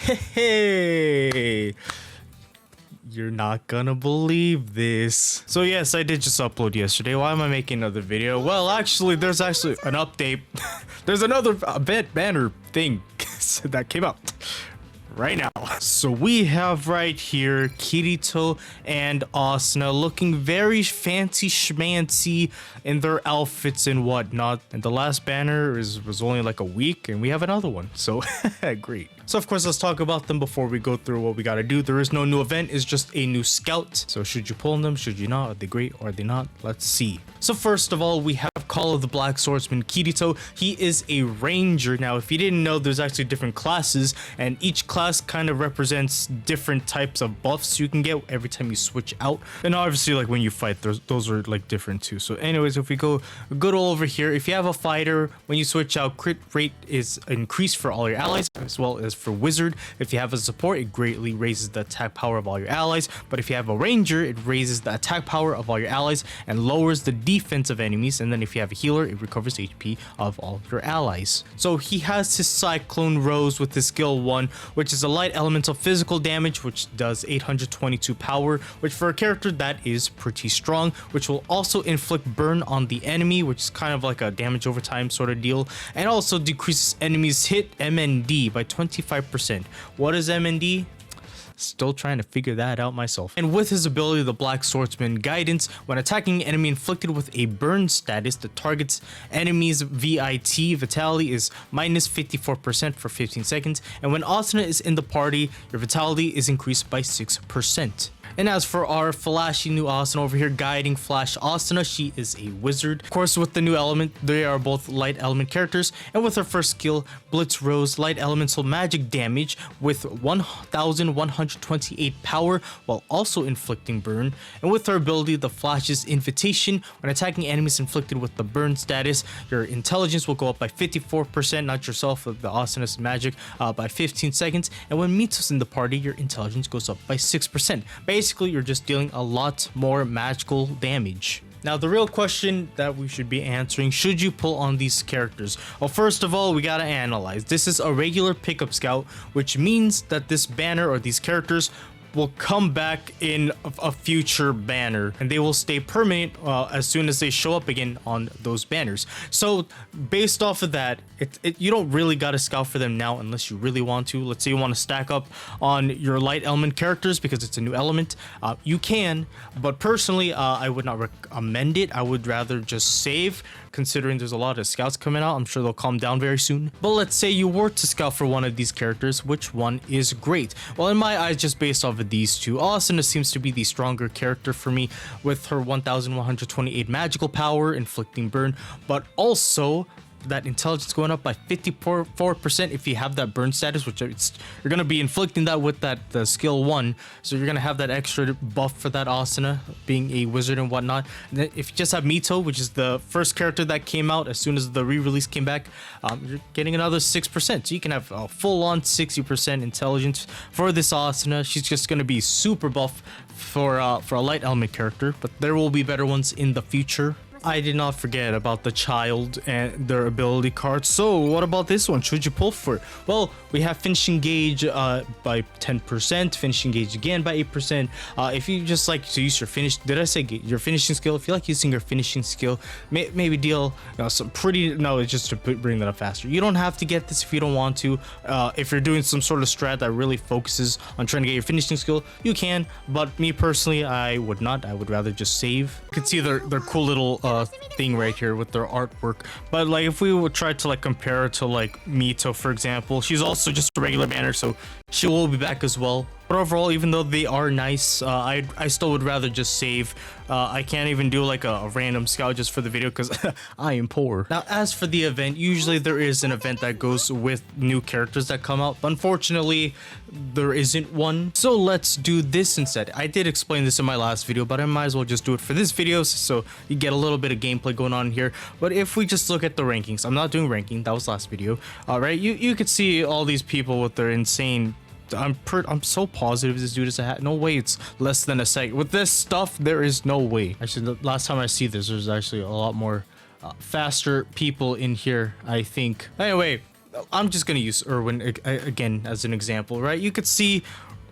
Hey, you're not gonna believe this. So yes, I did just upload yesterday. Why am I making another video? Well, actually, there's actually an update. There's another event banner thing that came out right now. So we have right here Kirito and Asuna looking very fancy schmancy in their outfits and whatnot. And the last banner was only like a week, and we have another one. So great. So of course, let's talk about them before we go through what we gotta do. There is no new event, it's just a new scout. So should you pull them, should you not? Are they great or are they not? Let's see. So first of all, we have Call of the Black Swordsman Kirito. He is a ranger. Now, if you didn't know, there's actually different classes, and each class kind of represents different types of buffs you can get every time you switch out. And obviously, like when you fight, those are like different too. So anyways, if we go good all over here, if you have a fighter, when you switch out, crit rate is increased for all your allies, as well as for wizard. If you have a support, it greatly raises the attack power of all your allies. But if you have a ranger, it raises the attack power of all your allies and lowers the defense of enemies. And then if you have a healer, it recovers HP of all your allies. So he has his Cyclone Rose with his skill 1, which is a light elemental physical damage, which does 822 power, which for a character that is pretty strong, which will also inflict burn on the enemy, which is kind of like a damage over time sort of deal, and also decreases enemies hit MND by 25%. What is MND? Still trying to figure that out myself. And with his ability, the Black Swordsman Guidance, when attacking an enemy inflicted with a burn status that targets enemies vitality is minus 54% for 15 seconds. And when Asuna is in the party, your vitality is increased by 6%. And as for our flashy new Asuna over here, Guiding Flash Asuna, she is a wizard. Of course, with the new element, they are both light element characters. And with her first skill, Blitz Rose, light elemental magic damage with 1128 power while also inflicting burn. And with her ability, the Flash's Invitation, when attacking enemies inflicted with the burn status, your intelligence will go up by 54%, not yourself, of the Asuna's magic, by 15 seconds. And when Mito's in the party, your intelligence goes up by 6%. Basically, you're just dealing a lot more magical damage. Now, the real question that we should be answering, should you pull on these characters? Well, first of all, we gotta analyze. This is a regular pickup scout, which means that this banner or these characters will come back in a future banner, and they will stay permanent as soon as they show up again on those banners. So based off of that, you don't really gotta scout for them now unless you really want to. Let's say you want to stack up on your light element characters because it's a new element. You can, but personally, I would not recommend it. I would rather just save, considering there's a lot of scouts coming out. I'm sure they'll calm down very soon. But let's say you were to scout for one of these characters, which one is great? Well, in my eyes, just based off of these two, Asuna seems to be the stronger character for me with her 1128 magical power, inflicting burn, but also that intelligence going up by 54% if you have that burn status, which you're going to be inflicting that with that skill 1, so you're going to have that extra buff for that Asuna being a wizard and whatnot. And then if you just have Mito, which is the first character that came out as soon as the re-release came back, you're getting another 6%, so you can have a full-on 60% intelligence for this Asuna. She's just going to be super buff for a light element character, but there will be better ones in the future. I did not forget about the child and their ability cards. So what about this one? Should you pull for it? Well, we have finishing gauge by 10%, finishing gauge again by 8%. If you just like to use your your finishing skill, if you like using your finishing skill, maybe deal it's just to bring that up faster. You don't have to get this if you don't want to. If you're doing some sort of strat that really focuses on trying to get your finishing skill, you can, but me personally, I would not. I would rather just save. You can see their cool little thing right here with their artwork. But like if we would try to like compare it to like Mito, for example, she's also just a regular banner, so she will be back as well. But overall, even though they are nice, I still would rather just save. I can't even do like a random scout just for the video because I am poor. Now, as for the event, usually there is an event that goes with new characters that come out. But unfortunately, there isn't one. So let's do this instead. I did explain this in my last video, but I might as well just do it for this video so you get a little bit of gameplay going on here. But if we just look at the rankings, I'm not doing ranking. That was last video. All right, you could see all these people with their insane. I'm so positive this dude is a hat. No way it's less than a second. With this stuff, there is no way. Actually, the last time I see this, there's actually a lot more faster people in here, I think. Anyway, I'm just gonna use Irwin again as an example, right? You could see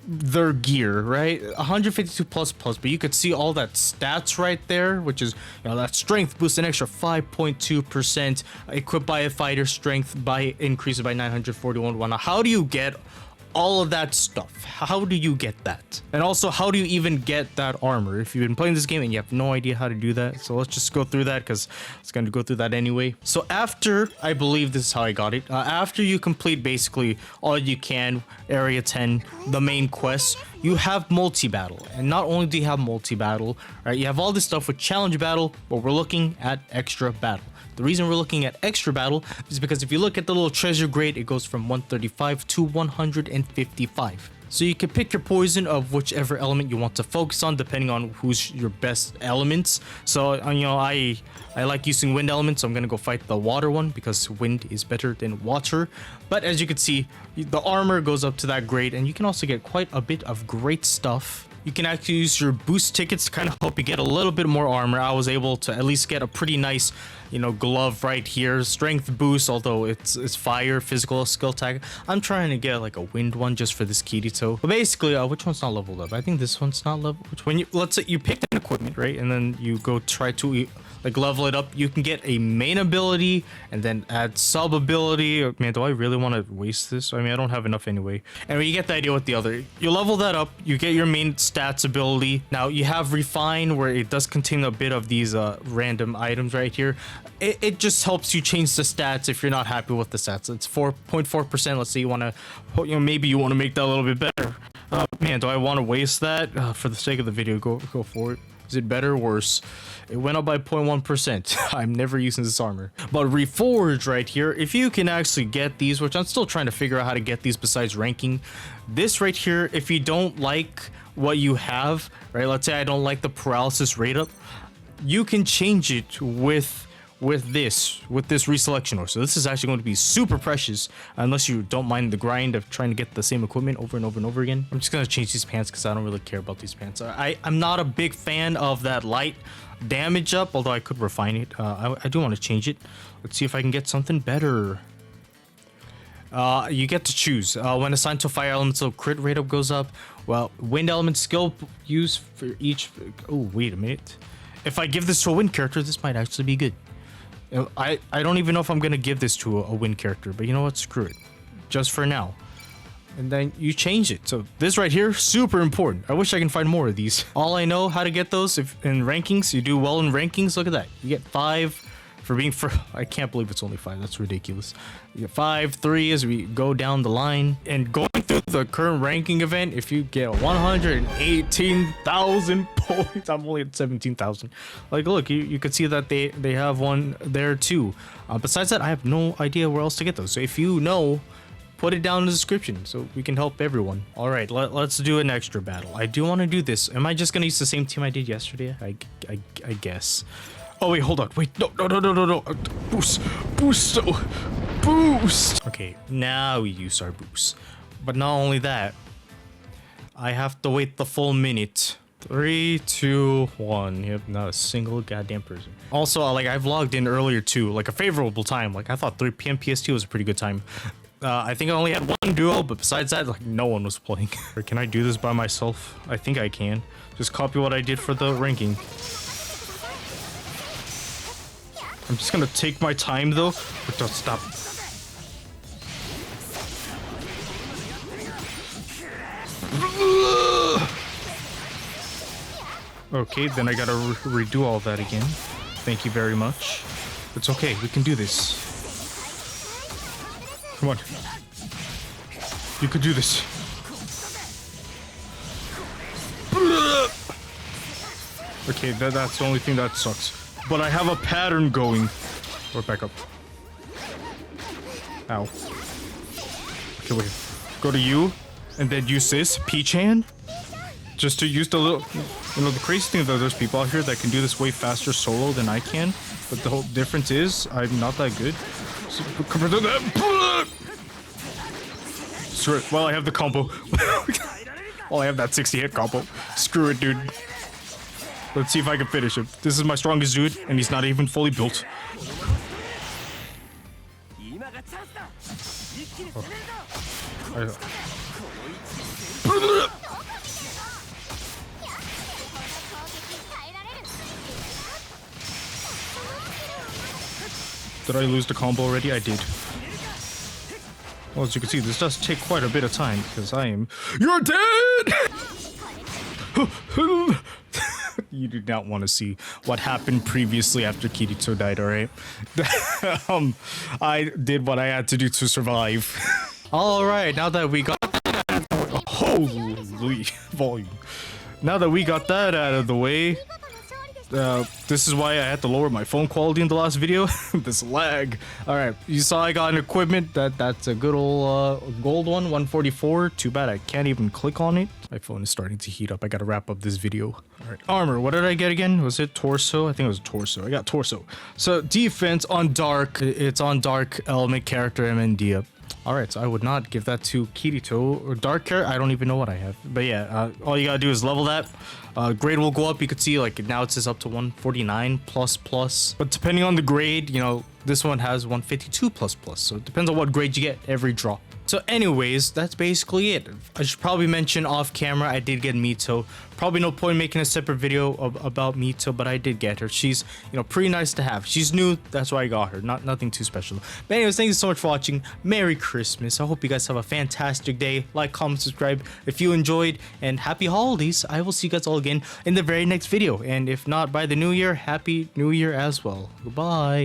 their gear, right? 152 plus, but you could see all that stats right there, which is, you know, that strength boost an extra 5.2%, equipped by a fighter, strength by increased by 941. Now, how do you get all of that stuff? How do you get that? And also, how do you even get that armor if you've been playing this game and you have no idea how to do that? So let's just go through that, because it's going to go through that anyway. So after, I believe this is how I got it, after you complete basically all you can, area 10, the main quest, you have multi-battle. And not only do you have multi-battle, right, you have all this stuff with challenge battle, but we're looking at extra battle. The reason we're looking at extra battle is because if you look at the little treasure grade, it goes from 135 to 155. So you can pick your poison of whichever element you want to focus on, depending on who's your best elements. So, you know, I like using wind elements, so I'm gonna go fight the water one because wind is better than water. But as you can see, the armor goes up to that grade, and you can also get quite a bit of great stuff. You can actually use your boost tickets to kind of help you get a little bit more armor. I was able to at least get a pretty nice, you know, glove right here. Strength boost, although it's fire, physical, skill tag. I'm trying to get like a wind one just for this Kirito. But basically, which one's not leveled up? I think this one's not leveled. When you, let's say you pick an equipment, right? And then you go try to like level it up. You can get a main ability and then add sub ability. Man, do I really want to waste this? I mean, I don't have enough anyway. Anyway, you get the idea with the other. You level that up. You get your main stats ability. Now you have refine, where it does contain a bit of these random items right here. It just helps you change the stats if you're not happy with the stats. It's 4.4%. Let's say you want to, you know, maybe you want to make that a little bit better. Man, do I want to waste that? For the sake of the video, go for it. Is it better or worse? It went up by 0.1%. I'm never using this armor. But Reforge right here, if you can actually get these, which I'm still trying to figure out how to get these besides ranking. This right here, if you don't like what you have, right? Let's say I don't like the paralysis rate up. You can change it with this reselection ore. So this is actually going to be super precious, unless you don't mind the grind of trying to get the same equipment over and over and over again. I'm just going to change these pants because I don't really care about these pants. I'm not a big fan of that light damage up, although I could refine it. I do want to change it. Let's see if I can get something better. You get to choose. When assigned to fire element, so crit rate up goes up. Well, wind element skill use for each. Oh, wait a minute. If I give this to a wind character, this might actually be good. I don't even know if I'm gonna give this to a wind character, but you know what? Screw it. Just for now. And then you change it. So this right here, super important. I wish I can find more of these. All I know how to get those, if in rankings, you do well in rankings, look at that. You get 5 for being I can't believe it's only 5. That's ridiculous. You get 5, 3 as we go down the line. And going through the current ranking event, if you get 118,000 points, I'm only at 17,000. Like, look, you can see that they have one there too. Besides that, I have no idea where else to get those. So if you know, put it down in the description so we can help everyone. All right, let's do an extra battle. I do want to do this. Am I just gonna use the same team I did yesterday? I guess. Oh wait, hold on. Wait, no. Boost. Okay, now we use our boost. But not only that, I have to wait the full minute. 3, 2, 1. Yep, not a single goddamn person. Also, like, I've logged in earlier too, like a favorable time. Like, I thought 3 p.m. PST was a pretty good time. I think I only had one duo, but besides that, like, no one was playing. Or can I do this by myself? I think I can. Just copy what I did for the ranking. I'm just gonna take my time though, but don't stop. Okay, then I gotta redo all that again. Thank you very much. It's okay, we can do this. Come on. You could do this. Okay, that's the only thing that sucks. But I have a pattern going. Or back up. Ow. Okay, wait. Go to you, and then use this, P-Chan. Just to use the little... You know, the crazy thing is that there's people out here that can do this way faster solo than I can. But the whole difference is, I'm not that good. So, compared to that... Screw it. Well, I have the combo. Well, I have that 60 hit combo. Screw it, dude. Let's see if I can finish him. This is my strongest dude, and he's not even fully built. Did I lose the combo already? I did. Well, as you can see, this does take quite a bit of time because I am. You're dead! You do not want to see what happened previously after Kirito died, alright? I did what I had to do to survive. Alright, now that we got. Holy volume. Now that we got that out of the way. This is why I had to lower my phone quality in the last video. This lag. Alright, you saw I got an equipment. That's a good old gold one, 144. Too bad I can't even click on it. My phone is starting to heat up. I gotta wrap up this video. Alright, armor. What did I get again? Was it torso? I think it was torso. I got torso. So defense on dark. It's on dark element character MND. Alright, so I would not give that to Kirito or Dark Care. I don't even know what I have. But yeah, all you gotta do is level that. Grade will go up. You could see like now it says up to 149 plus. But depending on the grade, you know, this one has 152 plus. So it depends on what grade you get every drop. So anyways, that's basically it. I should probably mention off camera, I did get Mito. Probably no point making a separate video about Mito, but I did get her. She's, you know, pretty nice to have. She's new, that's why I got her. Nothing too special. But anyways, thank you so much for watching. Merry Christmas. I hope you guys have a fantastic day. Like, comment, subscribe if you enjoyed, and happy holidays. I will see you guys all again in the very next video. And if not by the new year, happy new year as well. Goodbye.